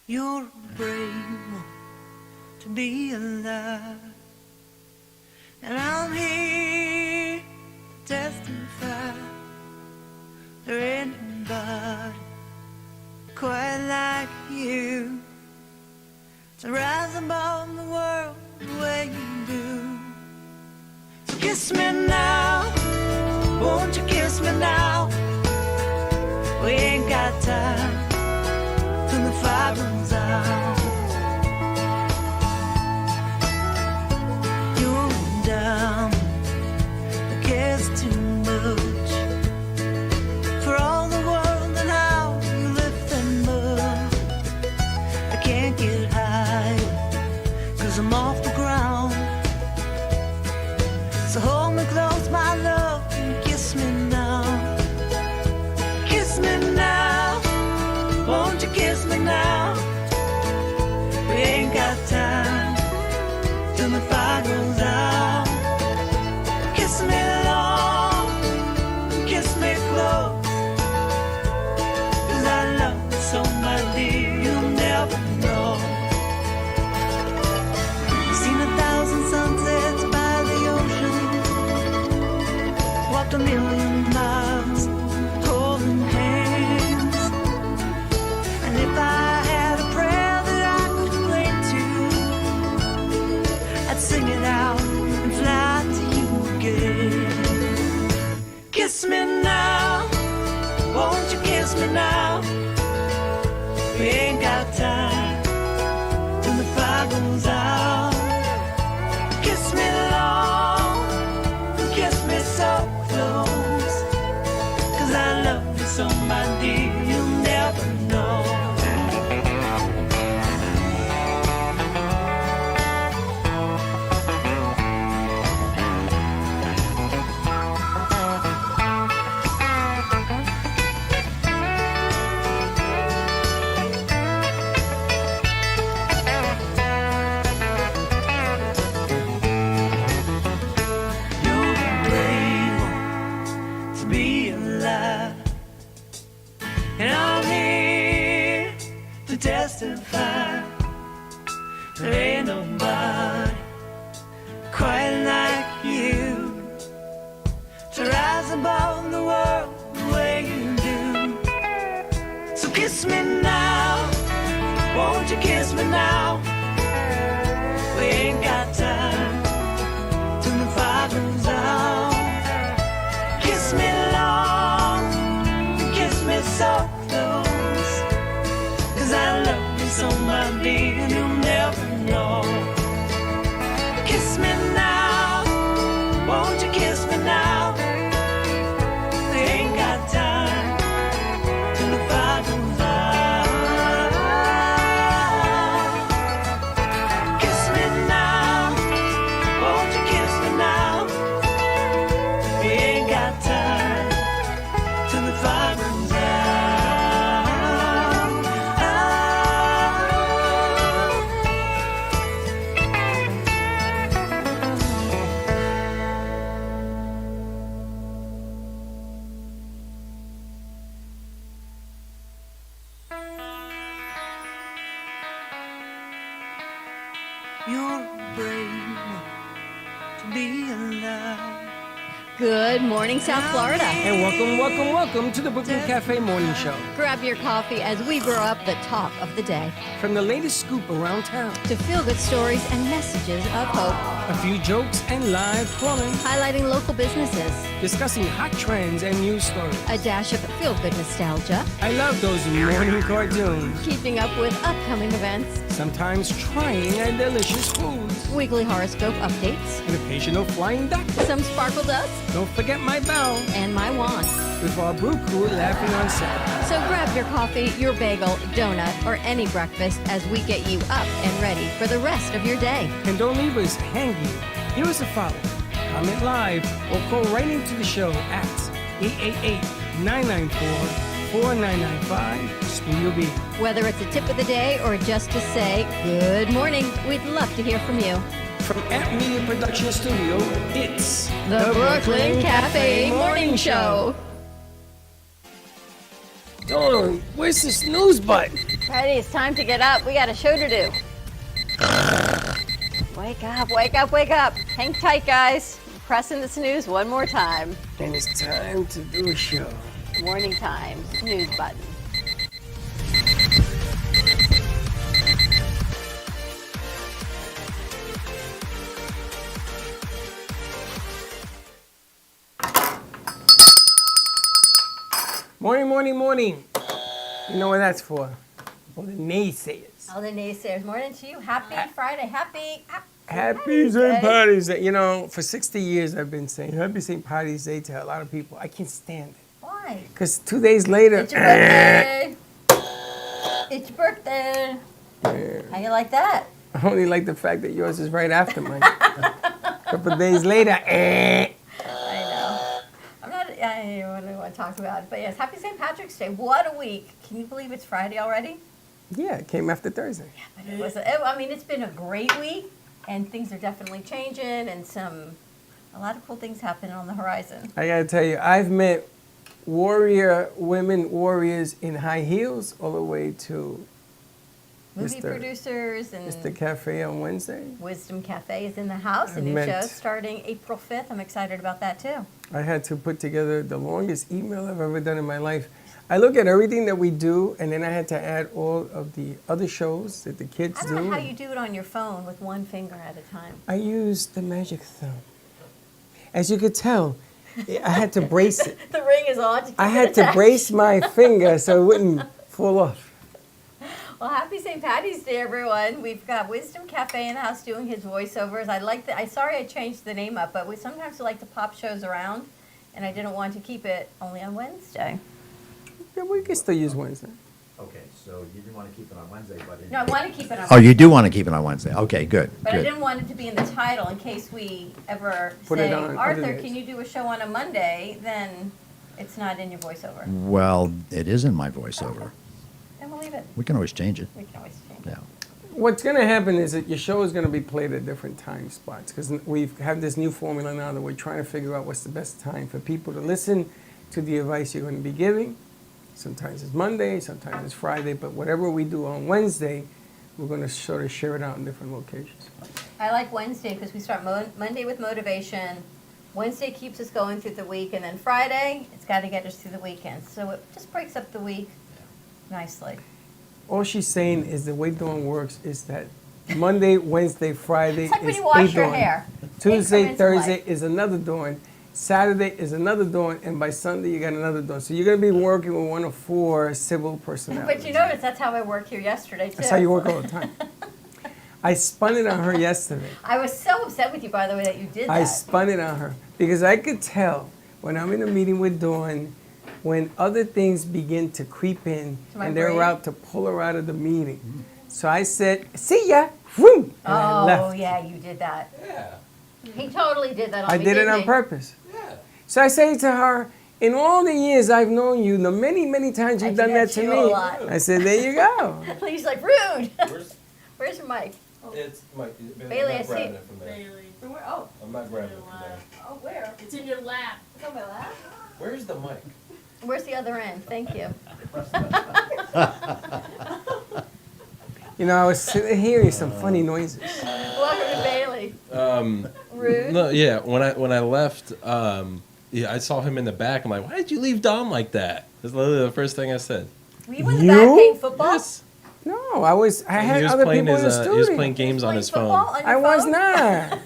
You're a brave one to be alive, and I'm here to testify. There ain't nobody quite like you to rise above the world the way you do. So kiss me now, won't you kiss me now? We ain't got time till the fire burns out. You're down, the care's too much for all the world and how you lift them up. I can't get higher, 'cause I'm off the ground. So hold me close, my love, and kiss me now. Kiss me now, won't you kiss me now? We ain't got time till the fire goes out. Kiss me long, kiss me close, 'cause I love you so, my dear, you'll never know. I've seen 1,000 sunsets by the ocean, walked 1,000,000 miles holding hands, and if I had a prayer that I could cling to, I'd sing it out and fly to you again. Kiss me now, won't you kiss me now? We ain't got time till the fire goes out. Kiss me long, kiss me so close, 'cause I love you so, my dear, you'll never know. You're brave to be alive, and I'm here to testify. There ain't nobody quite like you to rise above the world the way you do. So kiss me now, won't you kiss me now? We ain't got time till the fire goes out. Kiss me long, kiss me so close, 'cause I love you so, my dear, you'll never know. Kiss me now, won't you kiss me now? We ain't got time till the fire goes out. Kiss me now, won't you kiss me now? We ain't got time till the fire goes out. You're brave to be alive. Good morning, South Florida. And welcome to the Brooklyn Cafe Morning Show. Grab your coffee as we brew up the talk of the day From the latest scoop around town, to feel-good stories and messages of hope, a few jokes and live calling, highlighting local businesses, discussing hot trends and news stories. a dash of feel-good nostalgia, I love those morning cartoons, keeping up with upcoming events, sometimes trying and delicious foods, weekly horoscope updates, an occasional flying duck. some sparkle dust, Don't forget my bell, and my wand. with our brew crew laughing on set. So grab your coffee, your bagel, donut, or any breakfast as we get you up and ready for the rest of your day. And don't leave us hanging. Give us a follow, comment live, or call right into the show at 888-994-4995, Studio B. Whether it's a tip of the day or just to say good morning, we'd love to hear from you. From Amp Media Production Studio, it's The Brooklyn Cafe Morning Show. Oh, where's the snooze button? Freddie, it's time to get up. We got a show to do. Wake up, wake up, wake up. Hang tight, guys. Pressing the snooze one more time. And it's time to do a show. Morning time, snooze button. Morning, morning, morning. You know what that's for? For the naysayers. All the naysayers. Morning to you. Happy Friday. Happy Happy St. Patty's Day. You know, for 60 years I've been saying Happy St. Patty's Day to a lot of people. I can't stand it. Why? Because 2 days later, It's your birthday. It's your birthday. How you like that? I only like the fact that yours is right after mine. A couple of days later, I know. I don't want to talk about it. But yes, happy St. Patrick's Day. What a week. Can you believe it's Friday already? Yeah, it came after Thursday. But it was, it's been a great week, and things are definitely changing, and a lot of cool things happening on the horizon. I gotta tell you, I've met women warriors in high heels all the way to Movie producers and Mr. Cafe on Wednesday. Wisdom Cafe is in the house. A new show starting April 5th. I'm excited about that too. I had to put together the longest email I've ever done in my life. I look at everything that we do, and then I had to add all of the other shows that the kids I do. don't know how you do it on your phone with one finger at a time. I use the magic thumb. As you could tell, I had to brace it. The ring is on. I had to brace my finger so it wouldn't fall off. Well, happy St. Patty's Day, everyone. We've got Wisdom Cafe in the house doing his voiceovers. Sorry I changed the name up, but we sometimes like to pop shows around, and I didn't want to keep it only on Wednesday. Yeah, we can still use Wednesday. Okay, so you didn't want to keep it on Wednesday, but... No, I want to keep it on Oh, Wednesday. you do want to keep it on Wednesday? Okay, good, But I good. didn't want it to be in the title in case we ever Put it say, on other Arthur, days." can you do a show on a Monday? Then it's not in your voiceover. Well, it is in my voiceover. Then we'll leave it. We can always change it. We can always change it. Yeah. What's going to happen is that your show is going to be played at different time spots because we have this new formula now that we're trying to figure out what's the best time for people to listen to the advice you're going to be giving. Sometimes it's Monday, sometimes it's Friday, but whatever we do on Wednesday, we're going to sort of share it out in different locations. I like Wednesday because we start Monday with motivation. Wednesday keeps us going through the week, and then Friday, it's got to get us through the weekend. So it just breaks up the week nicely. All she's saying is the way Dawn works is that Monday, Wednesday, Friday It's like when is you wash a your Dawn. hair. Tuesday, Increments of Thursday life. is another Dawn. Saturday is another Dawn, and by Sunday you got another Dawn. So you're going to be working with one of 4 civil personalities. But you notice that's how I work here yesterday, too. That's how you work all the time. I spun it on her yesterday. I was so upset with you, by the way, that you did that. I spun it on her because I could tell when I'm in a meeting with Dawn, when other things begin to creep in To my and they're brain? out to pull her out of the meeting. So I said, "See ya," whoom, and I Oh, left. yeah, you did that. Yeah. He totally did that on I me, did it didn't on he? purpose. So I say to her, in all the years I've known you, the many, many times I you've do done that that to to you a me. lot. I said, there you go. He's like, rude. Where's, Where's your mic? it's my, Bailey, I I'm not see- grabbing it from there. Bailey. Oh, I'm not grabbing it from there. oh, where? It's in your lap. It's on my lap. Where's the mic? Where's the other end? Thank you. You know, I was sitting hearing some funny noises. Welcome to Bailey. Rude. No, yeah. When I left, yeah, I saw him in the back. I'm like, why did you leave Dom like that? That's literally the first thing I said. Were you in the You? back playing football? Yes. No, I had He was other playing people in the his, studio. he was playing games on Playing his football phone. on your I was phone? not.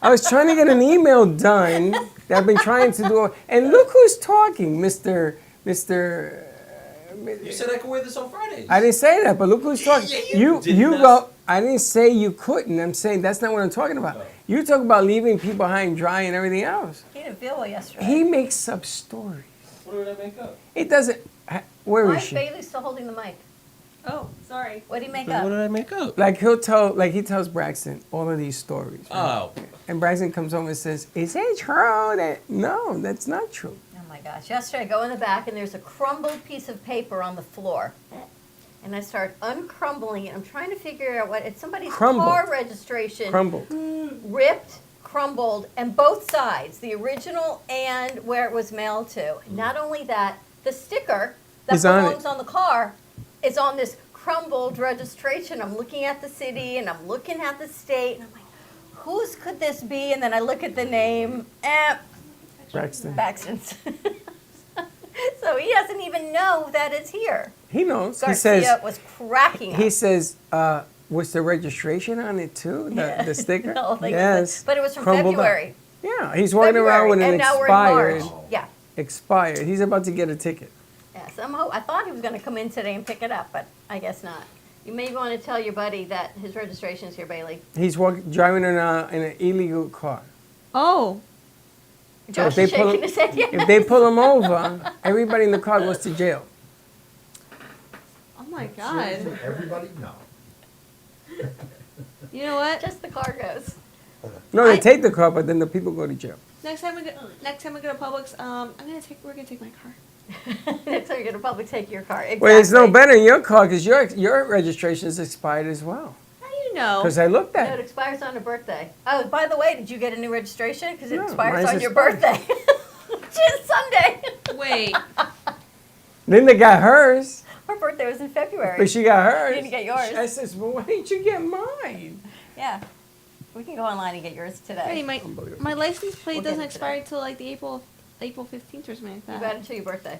I was trying to get an email done that I've been trying to do. And look who's talking, Mr. You said I could wear this on Fridays. I didn't say that, but look who's talking. Yeah, you did you not. go. I didn't say you couldn't. I'm saying that's not what I'm talking about. Oh. You talk about leaving people high and dry and everything else. He didn't feel well yesterday. He makes up stories. What did I make up? It doesn't. Where Why is is she? Bailey still holding the mic? Oh, sorry. What did he make What up? did I make up? Like he tells Braxton all of these stories. right? Oh, And Braxton comes home and says, "Is it true that?" No, that's not true. Oh my gosh. Yesterday I go in the back and there's a crumbled piece of paper on the floor. And I start uncrumbling it. I'm trying to figure out what it's somebody's Crumbled. car registration. Crumbled. Ripped, crumbled, and both sides, the original and where it was mailed to. Not only that, the sticker that Is on belongs it. on the car is on this crumbled registration. I'm looking at the city and I'm looking at the state, and I'm like, whose could this be? And then I look at the name, Braxton. Baxton's. So he doesn't even know that it's here. He knows. Garcia He says. was cracking up. He says. Was the registration on it too? The sticker. No, like yes. but it was from Crumbled up. February. Yeah, he's walking around with an and now expired. we're in March. Yeah. Expired. He's about to get a ticket. Yes, I thought he was going to come in today and pick it up, but I guess not. You may want to tell your buddy that his registration is here, Bailey. He's driving in an illegal car. Oh. Josh they is pull shaking him- his head yes. If they pull him over, everybody in the car goes to jail. Oh my God. Everybody, no. You know what? Just the car goes. No, they take the car, but then the people go to jail. Next time we go to Publix, we're gonna take my car. Next time you're going to probably take your car. Exactly. Well, it's no better in your car because your registration is expired as well. How do you know? Because I looked No, at it it. expires on a birthday. Oh, by the way, did you get a new registration? Because it No, expires mine's on your expired. birthday, which is Sunday. Wait. Linda got hers, Her birthday was in February. but she got hers. You didn't get yours. I says, well, why didn't you get mine? Yeah. We can go online and get yours today. Wait, my license plate We'll get doesn't it expire today. until like the April 15th or something like You that. got it until your birthday,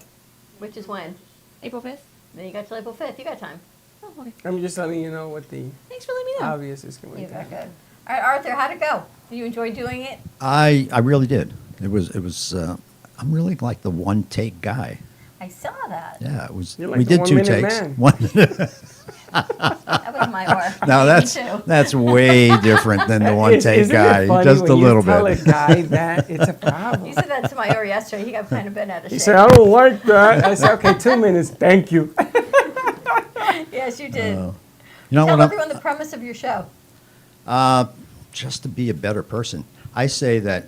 which is when? April 5th? Then you got till April 5th. You got time. Oh, okay. I'm just letting you know what the Thanks for letting me know. obvious is going You to got happen. good. All right, Arthur, how'd it go? Did you enjoy doing it? I really did. It was. I'm really like the one take guy. I saw that. Yeah, it was. You're like we the did 2 1-minute takes. man. One. That was my work. Now Me too. that's way different than the one take Isn't it guy. funny Just when a you little tell bit. a guy that it's a problem. You said that to my yesterday. He got kind of bent out of He shape. said, I don't like that. I said, okay, 2 minutes, thank you. Yes, you did. You know Tell what? everyone the premise of your show. Just to be a better person. I say that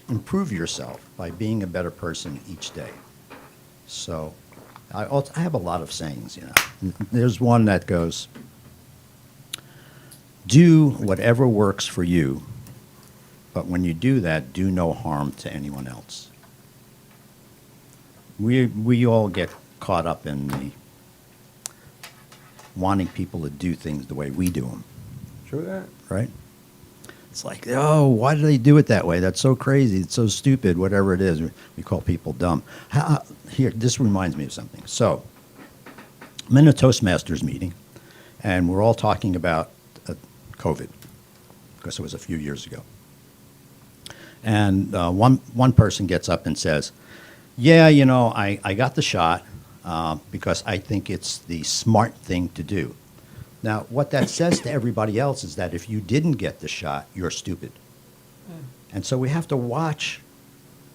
improve yourself by being a better person each day. So I have a lot of sayings, you know. There's one that goes, do whatever works for you, but when you do that, do no harm to anyone else. We all get caught up in the wanting people to do things the way we do them, True that. right? It's like, oh, why do they do it that way? That's so crazy. It's so stupid, whatever it is. We call people dumb. Here, this reminds me of something. So, I'm in a Toastmasters meeting, and we're all talking about COVID, because it was a few years ago. And one person gets up and says, yeah, you know, I got the shot because I think it's the smart thing to do. Now, what that says to everybody else is that if you didn't get the shot, you're stupid. And so we have to watch.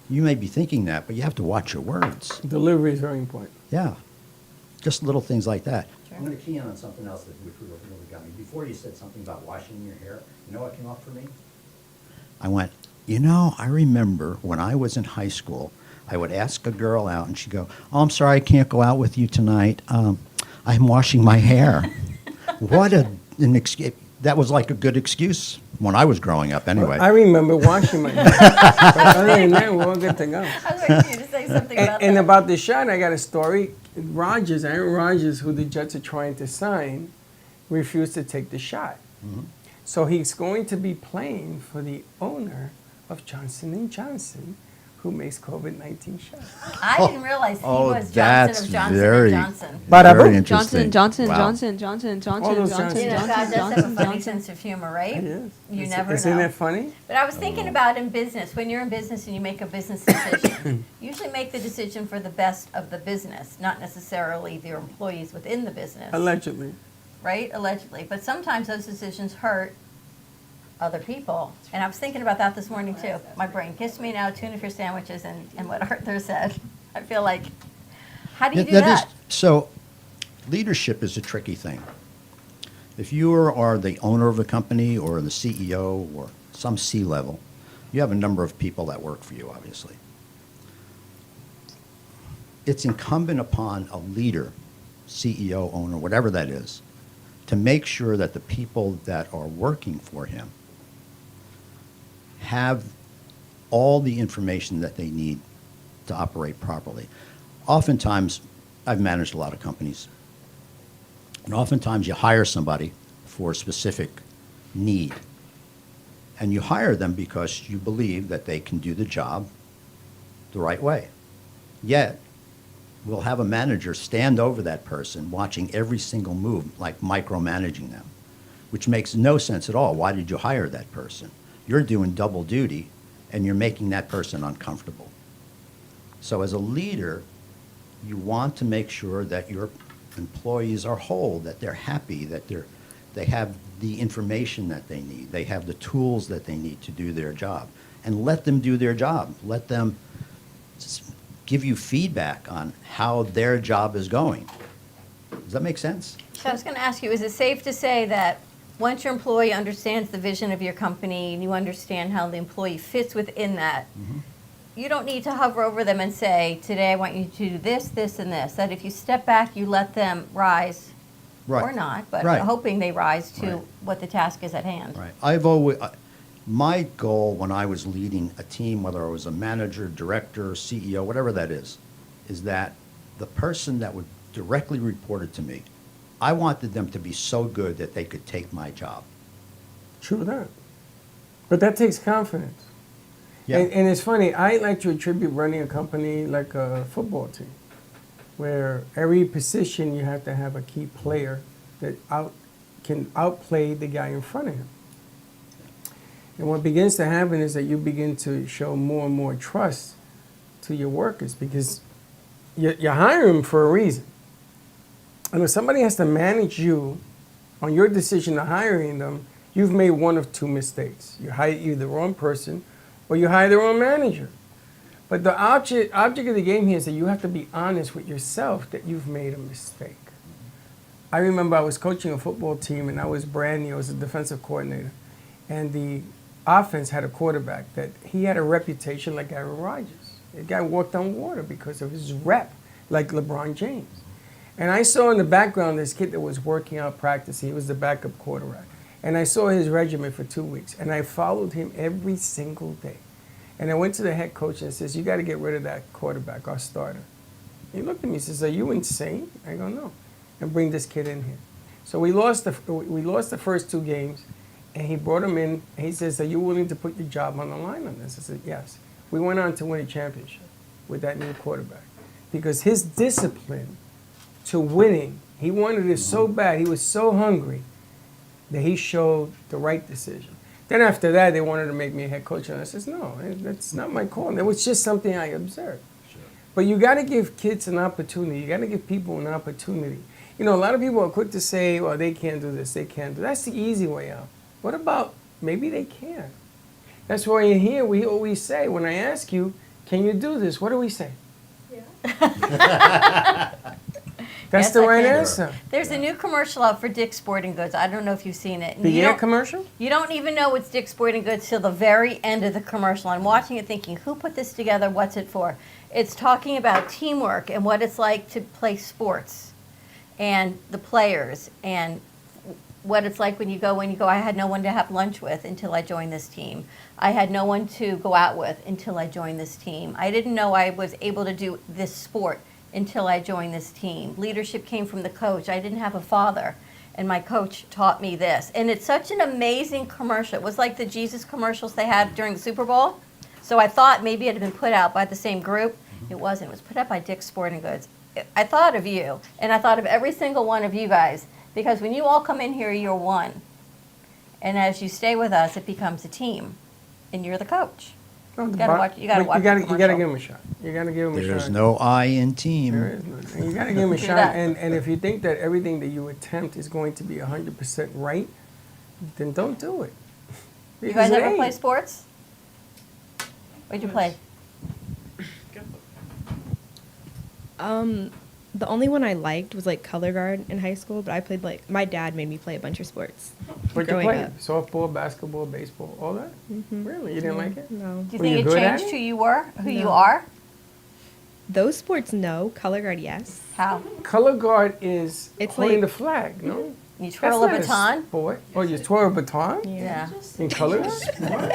You may be thinking that, but you have to watch your words. Delivery is very important. Yeah. Just little things like that. Sure. I'm going to key in on something else that which really got me. Before you said something about washing your hair, you know what came up for me? I went, you know, I remember when I was in high school, I would ask a girl out and she'd go, oh, I'm sorry, I can't go out with you tonight. I'm washing my hair. What an excuse. That was like a good excuse when I was growing up anyway. I remember washing my hair. But other than that, we're all good to go. I was waiting for you to say something about And that. about the shot, I got a story. Aaron Rodgers, who the Jets are trying to sign, refused to take the shot. Mm-hmm. So he's going to be playing for the owner of Johnson & Johnson, who makes COVID-19 shots. I didn't realize he Oh, was that's Johnson of Johnson very, and Johnson. Bada very boom. interesting. Johnson, Wow. Johnson. All those You know, God does have a funny sense of humor, right? It is. You never Isn't know. that funny? But I was thinking about in business, when you're in business and you make a business decision, usually make the decision for the best of the business, not necessarily the employees within the business, Allegedly. right? Allegedly. But sometimes those decisions hurt other people. And I was thinking about that this morning too. My brain kissed me now, tuna fish sandwiches, and what Arthur said. I feel like, how do you do that? So, leadership is a tricky thing. If you are the owner of a company or the CEO or some C-level, you have a number of people that work for you, obviously. It's incumbent upon a leader, CEO, owner, whatever that is, to make sure that the people that are working for him have all the information that they need to operate properly. Oftentimes, I've managed a lot of companies. And oftentimes you hire somebody for a specific need. And you hire them because you believe that they can do the job the right way. Yet, we'll have a manager stand over that person watching every single move, like micromanaging them, which makes no sense at all. Why did you hire that person? You're doing double duty, and you're making that person uncomfortable. So as a leader, you want to make sure that your employees are whole, that they're happy, that they have the information that they need, they have the tools that they need to do their job, and let them do their job. Let them give you feedback on how their job is going. Does that make sense? So I was going to ask you, is it safe to say that once your employee understands the vision of your company and you understand how the employee fits within that, you don't need to hover over them and say, today I want you to do this, this, and this. That if you step back, you let them rise, Right. or not, but Right. hoping they rise to Right. what the task is at hand. Right. I've always, my goal when I was leading a team, whether I was a manager, director, CEO, whatever that is that the person that would directly report it to me, I wanted them to be so good that they could take my job. True that. But that takes confidence. Yeah. And it's funny, I like to attribute running a company like a football team, where every position you have to have a key player that can outplay the guy in front of him. And what begins to happen is that you begin to show more and more trust to your workers because you hire them for a reason. And if somebody has to manage you on your decision of hiring them, you've made one of two mistakes. You hire either the wrong person or you hire the wrong manager. But the object of the game here is that you have to be honest with yourself that you've made a mistake. I remember I was coaching a football team and I was brand new. I was a defensive coordinator. And the offense had a quarterback that he had a reputation like Aaron Rodgers. The guy walked on water because of his rep, like LeBron James. And I saw in the background this kid that was working out practicing. He was the backup quarterback. And I saw his regimen for 2 weeks. And I followed him every single day. And I went to the head coach and says, you got to get rid of that quarterback, our starter. He looked at me and says, are you insane? I go, no. And bring this kid in here. So we lost the first 2 games. And he brought him in. And he says, are you willing to put your job on the line on this? I said, yes. We went on to win a championship with that new quarterback. Because his discipline to winning, he wanted it so bad, he was so hungry, that he showed the right decision. Then after that, they wanted to make me a head coach, and I says, no, that's not my call. It was just something I observed. Sure. But you got to give kids an opportunity. You got to give people an opportunity. You know, a lot of people are quick to say, well, they can't do this, they can't do that. That's the easy way out. What about maybe they can? That's why in here we always say, when I ask you, can you do this? What do we say? Yeah. That's Yes, the I right can. answer. There's a new commercial out for Dick's Sporting Goods. I don't know if you've seen it. And The you air don't- commercial? You don't even know it's Dick's Sporting Goods till the very end of the commercial. I'm watching it thinking, who put this together? What's it for? It's talking about teamwork and what it's like to play sports and the players and what it's like when you go, I had no one to have lunch with until I joined this team. I had no one to go out with until I joined this team. I didn't know I was able to do this sport until I joined this team. Leadership came from the coach. I didn't have a father, and my coach taught me this. And it's such an amazing commercial. It was like the Jesus commercials they had during the Super Bowl. So I thought maybe it had been put out by the same group. It wasn't. It was put out by Dick's Sporting Goods. I thought of you, and I thought of every single one of you guys, because when you all come in here, you're one. And as you stay with us, it becomes a team, and you're the coach. No, You gotta watch the You gotta commercial. give him a shot. You gotta give him a shot. There's no I in team. There is none. And you gotta give him a Do shot. that. And if you think that everything that you attempt is going to be 100% right, then don't do it. You guys Because it ever ain't. play sports? What'd you play? The only one I liked was like color guard in high school, but I played like my dad made me play a bunch of sports. What you growing play? up. Softball, basketball, baseball, all that? Really? You didn't like it? No. Do you Were you think it good at changed it? who you were, who you No. are? Those sports, no. Color guard, yes. How? Color guard is It's holding like- the flag, no? You That's twirl a not baton? sport. Oh, you twirl a baton? Yeah. In colors? What?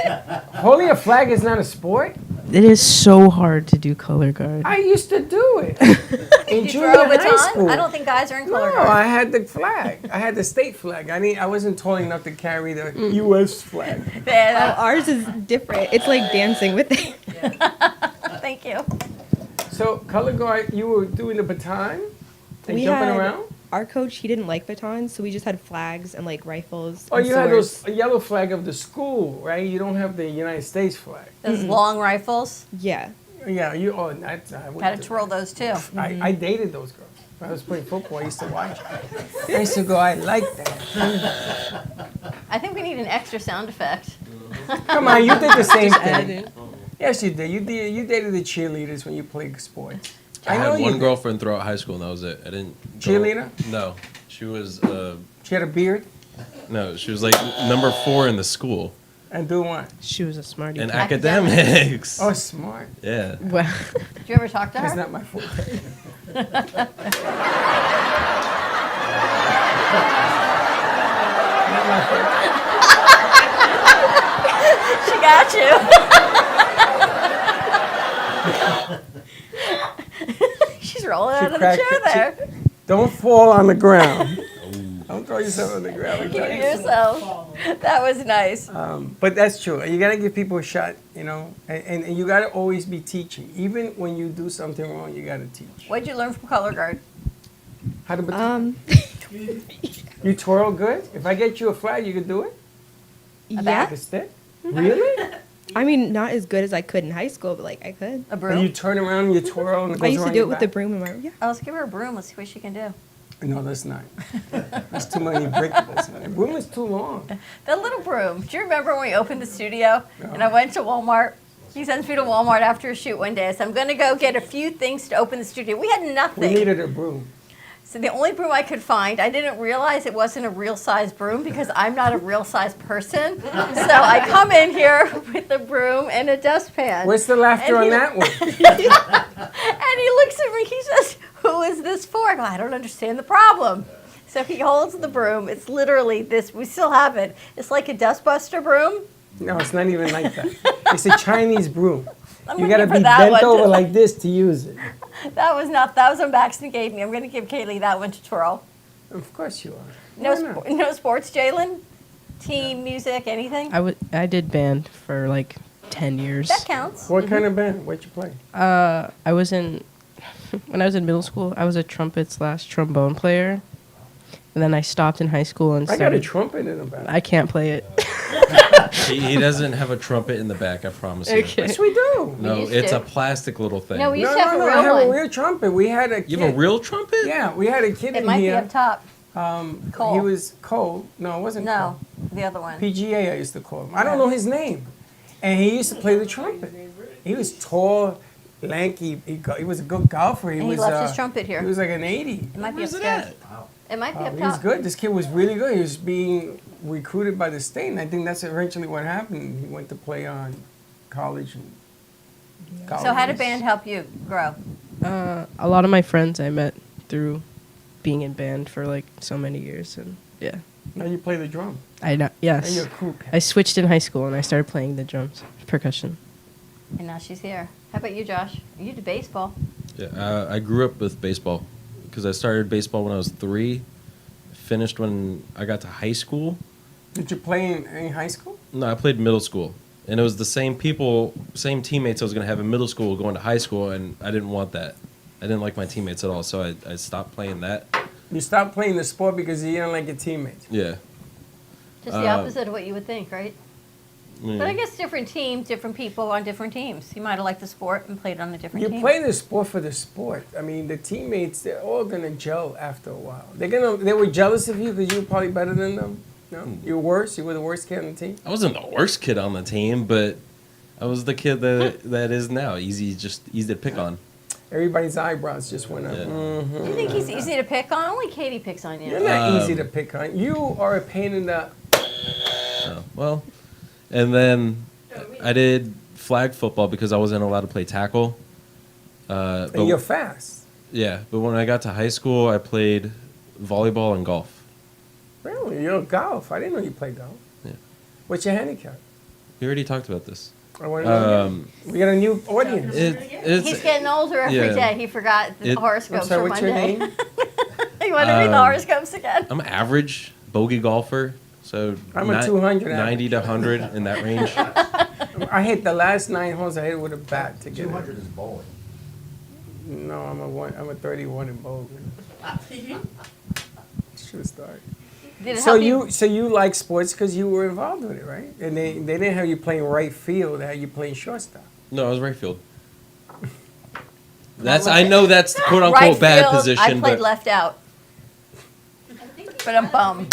Holding a flag is not a sport? It is so hard to do color guard. I used to do it in Did you junior throw a high baton? school. I don't think guys are in color No, guard. I had the flag. I had the state flag. I wasn't tall enough to carry the U.S. flag. Yeah, Ours is different. It's like dancing with it. thank you. So color guard, you were doing the baton and We jumping had- around. Our coach, he didn't like batons, so we just had flags and like rifles. Oh, and you had swords. those yellow flag of the school, right? You don't have the United States flag. Those long rifles. Yeah. Yeah, you. Oh, that's. I would Got to do twirl those too. that. I dated those girls. When I was playing football, I used to watch. I used to go. I like that. I think we need an extra sound effect. Come on, you did the same add thing. it. Yes, you did. You dated the cheerleaders when you played sports. I know had you one did. girlfriend throughout high school, and that was it. I didn't. Cheerleader? No, she was. She had a beard No, she was like number 4 in the school and do what? She was a smarty. in Academics. academics. Oh, smart. Yeah. Wow. Did you ever talk to That's her? not my forte. Not my forte. She got you. She's rolling out of the cracked chair it. there. Don't fall on the ground. Don't throw yourself on the ground. I'm Give telling you. yourself. That was nice. But that's true. You gotta give people a shot, you know, and you gotta always be teaching. Even when you do something wrong, you gotta teach. What'd you learn from color guard? How to you twirl good. If I get you a flag, you can do it. Yeah. Like a stick. Really? I mean, not as good as I could in high school, but like I could. A And broom? you turn around, and you twirl, and it goes I used to around do your it with the back. broom in my yeah. Oh, let's give her a broom. Let's see what she can do. No, that's not. There's too many breakables. The broom is too long. The little broom. Do you remember when we opened the studio and I went to Walmart? He sends me to Walmart after a shoot one day. I said, I'm going to go get a few things to open the studio. We had We nothing. needed a broom. So the only broom I could find, I didn't realize it wasn't a real size broom because I'm not a real size person. So I come in here with a broom and a dustpan. Where's the laughter And on he- that one? And he looks at me, he says, who is this for? I go, I don't understand the problem. So he holds the broom. It's literally this, we still have it. It's like a dustbuster broom. No, it's not even like that. It's a Chinese broom. I'm You gonna gotta give her be that bent one over to- like this to use it. That was what Baxton gave me. I'm going to give Kaylee that one to twirl. Of course you are. No, Why not? no sports, Jalen? Team, music, anything? I did band for like 10 years. That counts. What kind of band? What'd you play? I was in when I was in middle school. I was a trumpet/trombone player, and then I stopped in high school and I got a started. trumpet in the band. I can't play it. He doesn't have a trumpet in the back, I promise you. Okay. Yes, we do. No, used it's to. a plastic little thing. No, we No, used to have no, a no. I real have a one. real trumpet. We had a kid. You have a real trumpet? Yeah, we had a kid It in might be here. up top. He Cole. was Cole. No, it wasn't No, Cole. the other one. PGA, I used to call him. I don't know his name. And he used to play the trumpet. He was tall, lanky. He was a good golfer. And he was, left his trumpet here. He was like an 80. It might be Where's it upstairs. at? It might be up He was top. good. This kid was really good. He was being recruited by the state, and I think that's eventually what happened. He went to play on college. And So how did band help you grow? A lot of my friends I met through being in band for like so many years, and yeah, Now you play the drum. I know. And Yes, you're a crew cat. I switched in high school and I started playing the drums, percussion. And now she's here. How about you, Josh? You did baseball. Yeah, I grew up with baseball because I started baseball when I was 3, finished when I got to high school. Did you play in high school? No, I played middle school. And it was the same people, same teammates I was going to have in middle school going to high school, and I didn't want that. I didn't like my teammates at all, so I stopped playing that. You stopped playing the sport because you didn't like your teammates. Yeah. Just the opposite of what you would think, right? Mm. But I guess different teams, different people on different teams. You might have liked the sport and played on a different You team. play the sport for the sport. I mean, the teammates, they're all gonna gel after a while. They were jealous of you because you were probably better than them. No, you were worse. You were the worst kid on the team. I wasn't the worst kid on the team, but I was the kid that is now. Easy to pick on. Everybody's eyebrows just went up. Yeah. Mhm. You think he's easy to pick on? Only Katie picks on you. You're not easy to pick on. You are a pain in the. Oh, well, and then I did flag football because I wasn't allowed to play tackle. But And you're fast. yeah, but when I got to high school, I played volleyball and golf. Really, you're golf. I didn't know you played golf. Yeah. What's your handicap? We already talked about this. I wanna know. We got a new audience. He's getting older every yeah. day. He forgot the It- I'm horoscopes sorry, for what's your Monday. name? You want to read the horoscopes again? I'm average bogey golfer, so I'm a 200 90 to 100 in that range. I hit the last 9 holes. I hit it with a bat to get 200 it. is bowling. No, I'm a 31 in bowling. Should start. Did it So help you like sports because you were involved with it, right? And they didn't have you playing right field. They had you playing shortstop. No, I was right field. I know that's the quote unquote Right bad field, position, I played but left out. But I'm bummed.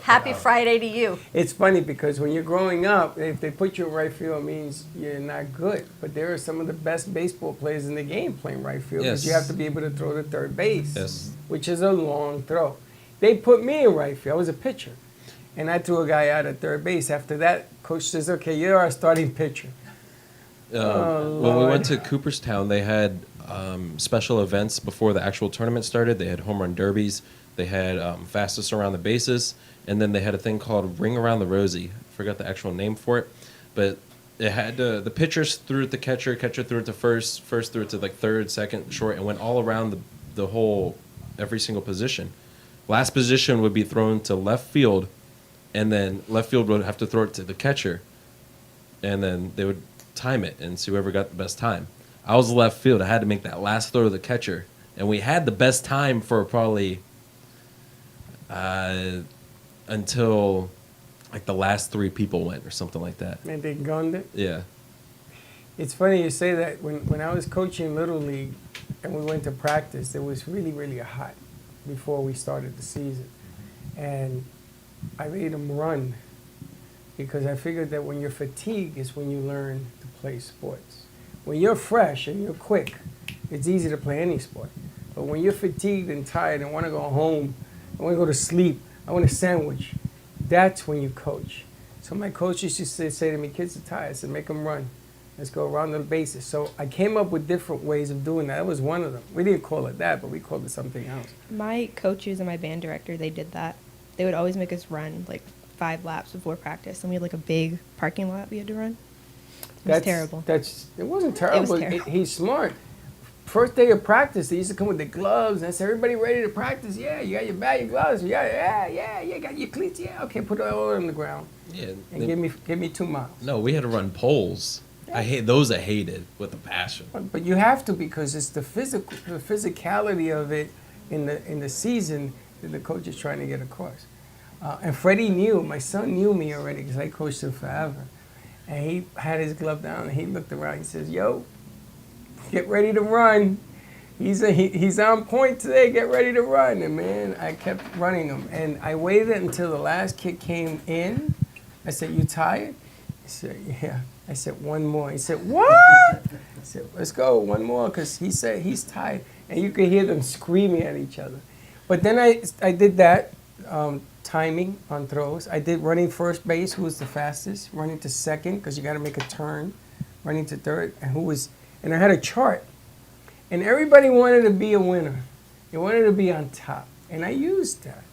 Happy Friday to you. It's funny because when you're growing up, if they put you in right field, it means you're not good. But there are some of the best baseball players in the game playing right field because you Yes. have to be able to throw to third base, Yes. which is a long throw. They put me in right field. I was a pitcher. And I threw a guy out at third base. After that, coach says, okay, you're our starting pitcher. Oh, when we Lord. went to Cooperstown, they had special events before the actual tournament started. They had home run derbies. They had fastest around the bases, and then they had a thing called Ring Around the Rosie. I forgot the actual name for it, but it had the pitchers threw it to catcher threw it to first threw it to like third, second, short, and went all around the whole every single position. Last position would be thrown to left field, and then left field would have to throw it to the catcher, and then they would time it and see whoever got the best time. I was left field. I had to make that last throw to the catcher, and we had the best time for probably until like the last 3 people went or something like that. And they gunned it. Yeah. It's funny you say that. When I was coaching Little League and we went to practice, it was really, really hot before we started the season. And I made them run because I figured that when you're fatigued is when you learn to play sports. When you're fresh and you're quick, it's easy to play any sport. But when you're fatigued and tired and want to go home, I want to go to sleep, I want a sandwich, that's when you coach. So my coaches used to say to me, kids are tired. I said, make them run. Let's go around the bases. So I came up with different ways of doing that. That was one of them. We didn't call it that, but we called it something else. My coaches and my band director, they did that. They would always make us run like 5 laps before practice, and we had like a big parking lot we had to run. It was terrible. It wasn't terrible. terrible. He's smart. First day of practice, they used to come with their gloves, and I said, everybody ready to practice? Yeah, you got your bag, your gloves. Yeah, got your cleats. Yeah, okay, put it all on the ground. Yeah. And give me 2 miles. No, we had to run poles. I hate those. I hated with a passion. But you have to because it's the physicality of it in the season that the coach is trying to get across. And Freddie knew, my son knew me already because I coached him forever. And he had his glove down and he looked around. He says, "Yo, get ready to run. He's on point today. Get ready to run." And man, I kept running him. And I waited until the last kid came in. I said, "You tired?" He said, "Yeah." I said, "One more." He said, "What?" I said, "Let's go, one more," because he said he's tired. And you could hear them screaming at each other. But then I did that, timing on throws. I did running first base, who was the fastest, running to second, because you got to make a turn, running to third, and I had a chart. And everybody wanted to be a winner. They wanted to be on top. And I used that.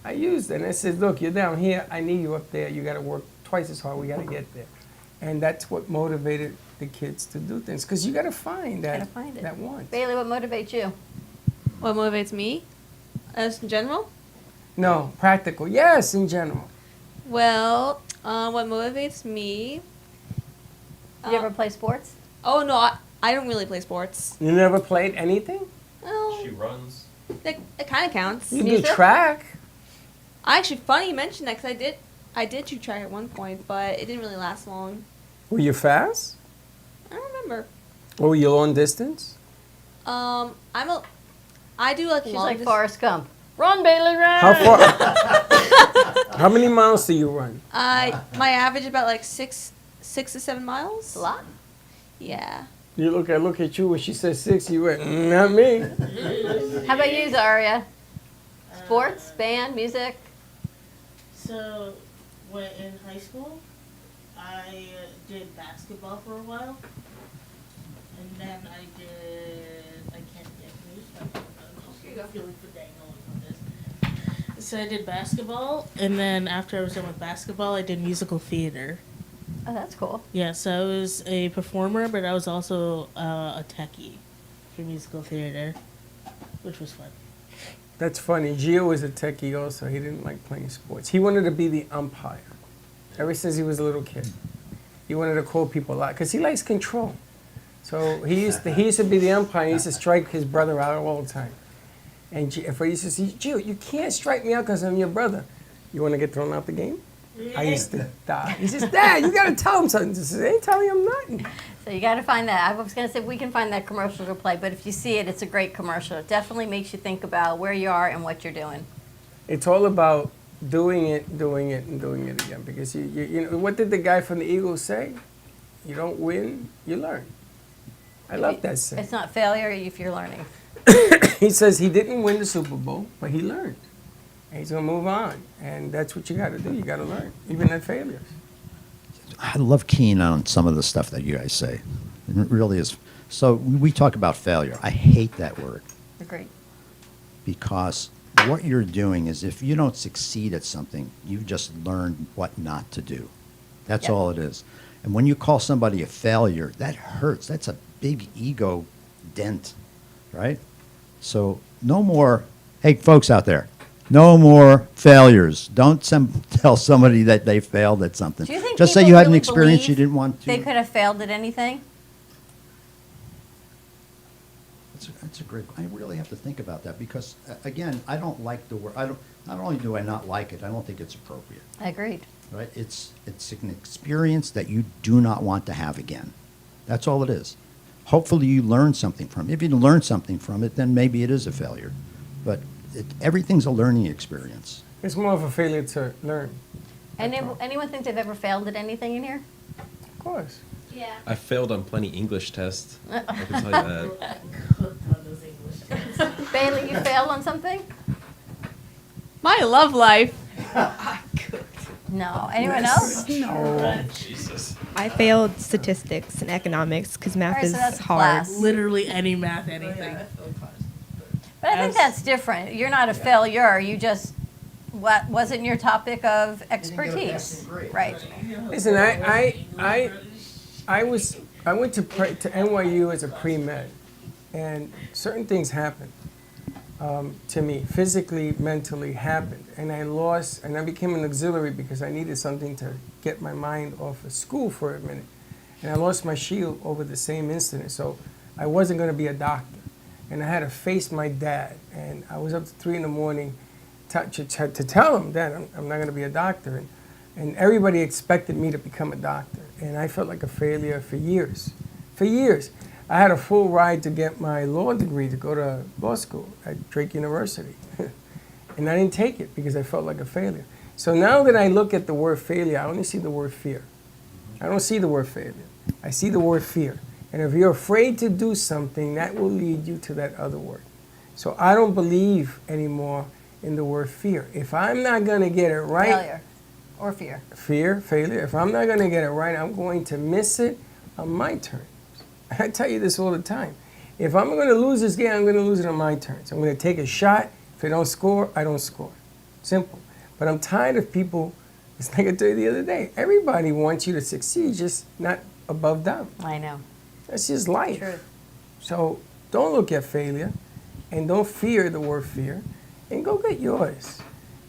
And I said, look, you're down here. I need you up there. You got to work twice as hard. We got to get there. And that's what motivated the kids to do things. Because you got to find that, Gotta find it. that want. Bailey, what motivates you? What motivates me? As in general? No, practical. Yes, in general. Well, what motivates me? You ever play sports? Oh no, I don't really play sports. You never played anything? Well, runs. it kind of counts. You do Music? track. Actually, funny you mentioned that because I did do track at one point, but it didn't really last long. Were you fast? I don't remember. Or were you long distance? I do like She's long like dis- Forrest Gump. Run, Bailey, run! How far? How many miles do you run? My average about like 6 to 7 miles. It's a lot. Yeah. I look at you when she says 6, you went, not me. How about you, Zaria? Sports, band, music? So, when in high school, I did basketball for a while, and then I can't get news. I'm feeling for dang on this. So I did basketball, and then after I was done with basketball, I did musical theater. Oh, that's cool. Yeah, so I was a performer, but I was also a techie for musical theater, which was fun. That's funny. Gio was a techie also. He didn't like playing sports. He wanted to be the umpire ever since he was a little kid. He wanted to call people out because he likes control. So he used to be the umpire. He used to strike his brother out all the time. And if I used to say, Gio, you can't strike me out because I'm your brother. You want to get thrown out the game? I used to die. He says, Dad, you got to tell him something. He says, I ain't telling him nothing. So you got to find that. I was going to say we can find that commercial to play, but if you see it, it's a great commercial. It definitely makes you think about where you are and what you're doing. It's all about doing it, and doing it again. Because you know, what did the guy from the Eagles say? You don't win, you learn. I love that saying. It's not failure if you're learning. He says he didn't win the Super Bowl, but he learned. And he's going to move on. And that's what you got to do. You got to learn, even at failures. I love keying on some of the stuff that you guys say. It really is. So we talk about failure. I hate that word Agreed. because what you're doing is if you don't succeed at something, you've just learned what not to do. That's Yep. all it is. And when you call somebody a failure, that hurts. That's a big ego dent, right? So no more, hey, folks out there, no more failures. Don't tell somebody that they failed at something. Do you think Just say people you had an really experience you believe didn't want to. They could have failed at anything? That's a great. I really have to think about that because, again, I don't like the word. Not only do I not like it, I don't think it's appropriate. Agreed. Right? It's an experience that you do not want to have again. That's all it is. Hopefully, you learn something from it. If you learn something from it, then maybe it is a failure. But everything's a learning experience. It's more of a failure to learn, And anyone think they've ever failed at anything in here? of course. Yeah. I failed on plenty English tests. I can tell you that. I cooked on those English tests. Bailey, you failed on something? My love life. No. Anyone else? No. Jesus. I failed statistics and economics because math Alright, so is that's a hard. class. Literally any math, anything. But I think that's different. You're not a failure. You just wasn't your topic of expertise. Right. Listen, I went to NYU as a pre-med, and certain things happened to me, physically, mentally happened, and I became an auxiliary because I needed something to get my mind off of school for a minute, and I lost my shield over the same incident, so I wasn't going to be a doctor, and I had to face my dad, and I was up to 3 in the morning to tell him that I'm not going to be a doctor, and everybody expected me to become a doctor. And I felt like a failure for years. For years. I had a full ride to get my law degree to go to law school at Drake University. And I didn't take it because I felt like a failure. So now that I look at the word failure, I only see the word fear. I don't see the word failure. I see the word fear. And if you're afraid to do something, that will lead you to that other word. So I don't believe anymore in the word fear. If I'm not going to get it right, Failure. Or fear. fear, failure. If I'm not going to get it right, I'm going to miss it on my terms. I tell you this all the time. If I'm going to lose this game, I'm going to lose it on my terms. I'm going to take a shot. If I don't score, I don't score. Simple. But I'm tired of people, it's like I told you the other day, everybody wants you to succeed, just not above them. I know. That's just life. Truth. So don't look at failure and don't fear the word fear and go get yours.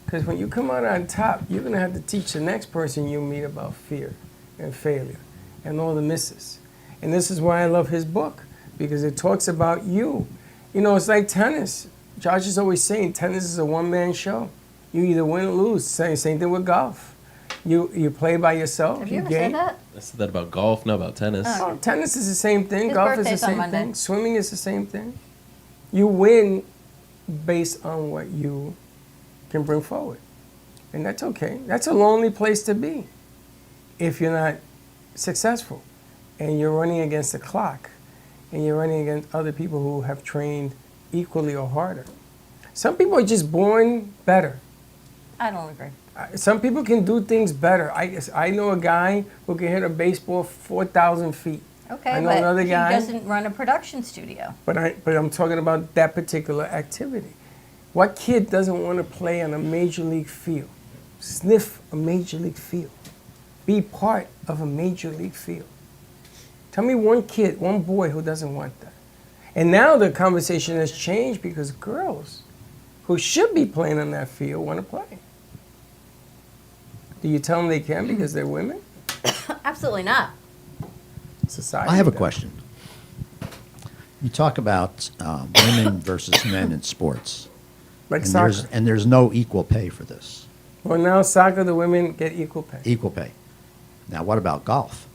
Because when you come out on top, you're going to have to teach the next person you meet about fear and failure and all the misses. And this is why I love his book, because it talks about you. You know, it's like tennis. Josh is always saying tennis is a one-man show. You either win or lose. Same thing with golf. You play by yourself. Have you ever game. said that? I said that about golf, no about tennis. Oh, tennis is the same thing. His Golf is the birthday's on same Monday. thing. Swimming is the same thing. You win based on what you can bring forward. And that's okay. That's a lonely place to be if you're not successful and you're running against the clock and you're running against other people who have trained equally or harder. Some people are just born better. I don't agree. Some people can do things better. I know a guy who can hit a baseball 4,000 feet. Okay, I know but another he guy. doesn't run a production studio. But I'm talking about that particular activity. What kid doesn't want to play on a major league field? Sniff a major league field. be part of a major league field. Tell me one kid, one boy who doesn't want that. And now the conversation has changed because girls who should be playing on that field want to play. Do you tell them they can because they're women? Absolutely not. I have a question. You talk about women versus men in sports. Like And soccer. there's no equal pay for this. Well, now soccer, the women get equal pay. Equal pay. Now, what about golf?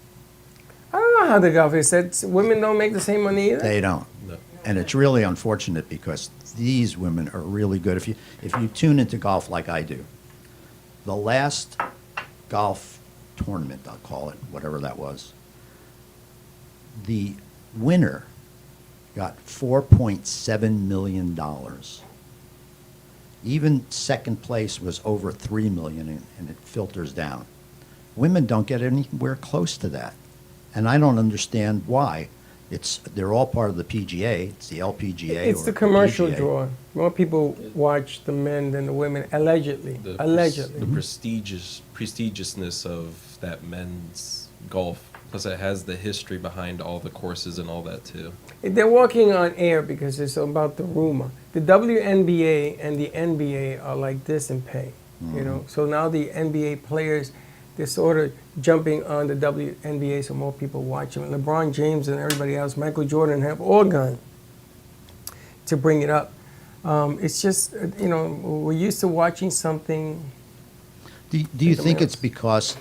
I don't know how the golf is. That women don't make the same money either. They don't. No. And it's really unfortunate because these women are really good. If you tune into golf like I do, the last golf tournament, I'll call it, whatever that was, the winner got $4.7 million. Even second place was over $3 million, and it filters down. Women don't get anywhere close to that, and I don't understand why. They're all part of the PGA. It's the LPGA. It's or the commercial PGA. draw. More people watch the men than the women, allegedly. The Allegedly. prestigiousness of that men's golf. Plus, it has the history behind all the courses and all that too. They're walking on air because it's about the rumor. The WNBA and the NBA are like this in pay, you know. So now the NBA players, they're sort of jumping on the WNBA so more people watch them. And LeBron James and everybody else, Michael Jordan, have all gone to bring it up. It's just, you know, we're used to watching something. Do you Something think else. it's because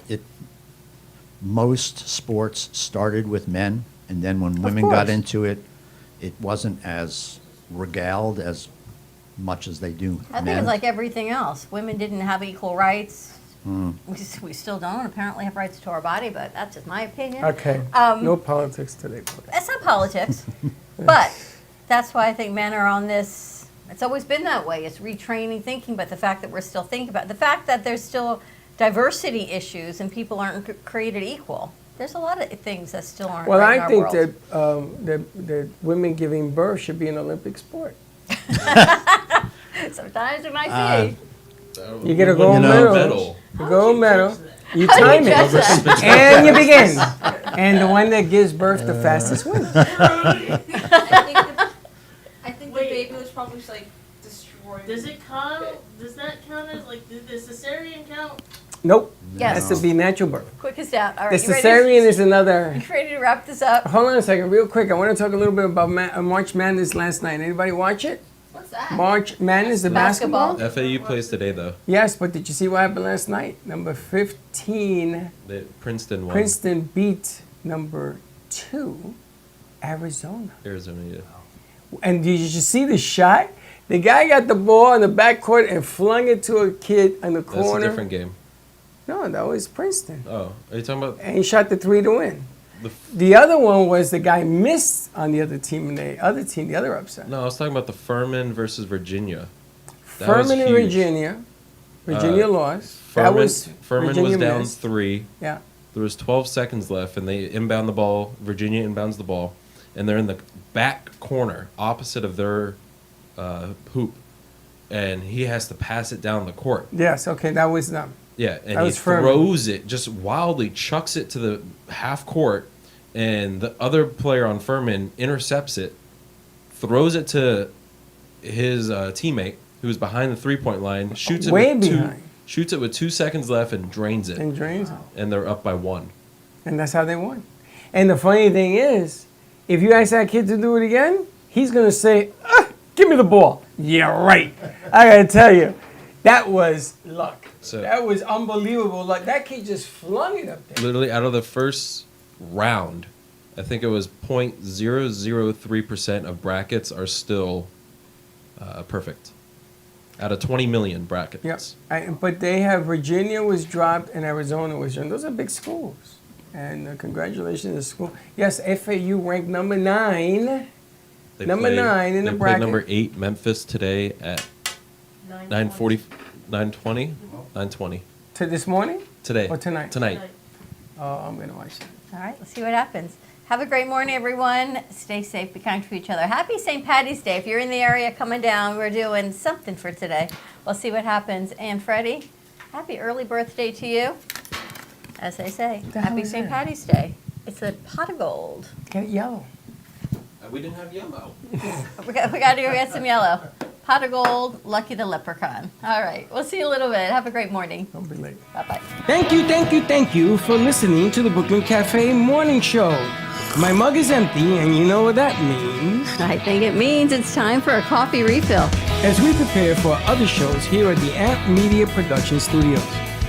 most sports started with men, and then when women got course. into it, it wasn't as regaled as much as they do I think men? it's like everything else. Women didn't have equal rights. Hmm. We still don't apparently have rights to our body, but that's just my opinion. Okay, Um, no politics today, please. It's not politics, but that's why I think men are on this. It's always been that way. It's retraining thinking, but the fact that we're still thinking about the fact that there's still diversity issues and people aren't created equal. There's a lot of things that still aren't. Well, right in I our think world. that women giving birth should be an Olympic sport. Sometimes we might see. You get a gold know, medal. How A would gold you medal. judge that? You How do time you judge it, that? and you begin. And the one that gives birth the fastest wins. I think Wait. the baby was probably just like destroyed. Does it count? Does that count as like the cesarean count? Nope. Yes. Has to be natural birth. Quickest out. All The right, you ready? cesarean is another. You ready to wrap this up? Hold on a second, real quick. I want to talk a little bit about March Madness last night. Anybody watch it? What's that? March Madness, the basketball? Basketball. FAU plays today though. Yes, but did you see what happened last night? Number 15, Princeton won. Princeton beat number 2, Arizona. Arizona, yeah. And did you see the shot? The guy got the ball in the backcourt and flung it to a kid in the That's corner. a different game. No, that was Princeton. Oh, are you talking about And he shot the 3 to win. the? The other one was the guy missed on the other team, and the other team, the other upset. No, I was talking about the Furman versus Virginia. That was Furman and huge. Virginia. Virginia lost. Furman, That was Furman Virginia was down missed. 3. Yeah. There was 12 seconds left, and they inbound the ball. Virginia inbounds the ball, and they're in the back corner, opposite of their hoop, and he has to pass it down the court. Yes. Okay, that was them. Yeah, and That he was Furman. throws it, just wildly chucks it to the half court, and the other player on Furman intercepts it, throws it to his teammate who's behind the 3-point line, shoots it Way with behind. shoots it with 2 seconds left, and drains it, And drains them. and they're up by 1. And that's how they won. And the funny thing is, if you ask that kid to do it again, he's going to say, give me the ball. Yeah, right. I got to tell you, that was luck. So- That was unbelievable luck. That kid just flung it up there. Literally, out of the first round, I think it was 0.003% of brackets are still perfect. Out of 20 million brackets. Yep. But they have Virginia was dropped and Arizona was dropped. Those are big schools. And congratulations to the school. Yes, FAU ranked number 9. They Number 9 in the they bracket. played number 8 Memphis today at 9:40, 9:20, 9:20 To this morning? today. Or tonight? Tonight. Oh, I'm going to watch that. All right, let's see what happens. Have a great morning, everyone. Stay safe, be kind to each other. Happy St. Patty's Day. If you're in the area coming down, we're doing something for today. We'll see what happens. And Freddie, happy early birthday to you. as they say. The hell Happy is St. that? Patty's Day. It's a pot of gold. Get it yellow. We didn't have yellow. We got to go get some yellow. Pot of gold, Lucky the Leprechaun. All right, we'll see you a little bit. Have a great morning. Don't be late. Bye-bye. Thank you for listening to the Brooklyn Cafe Morning Show. My mug is empty, and you know what that means. I think it means it's time for a coffee refill. As we prepare for other shows here at the Amp Media Production Studios.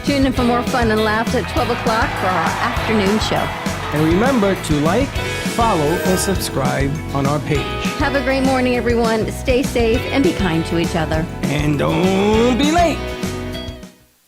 Tune in for more fun and laughs at 12 o'clock for our afternoon show. And remember to like, follow, and subscribe on our page. Have a great morning, everyone. Stay safe and be kind to each other. And don't be late.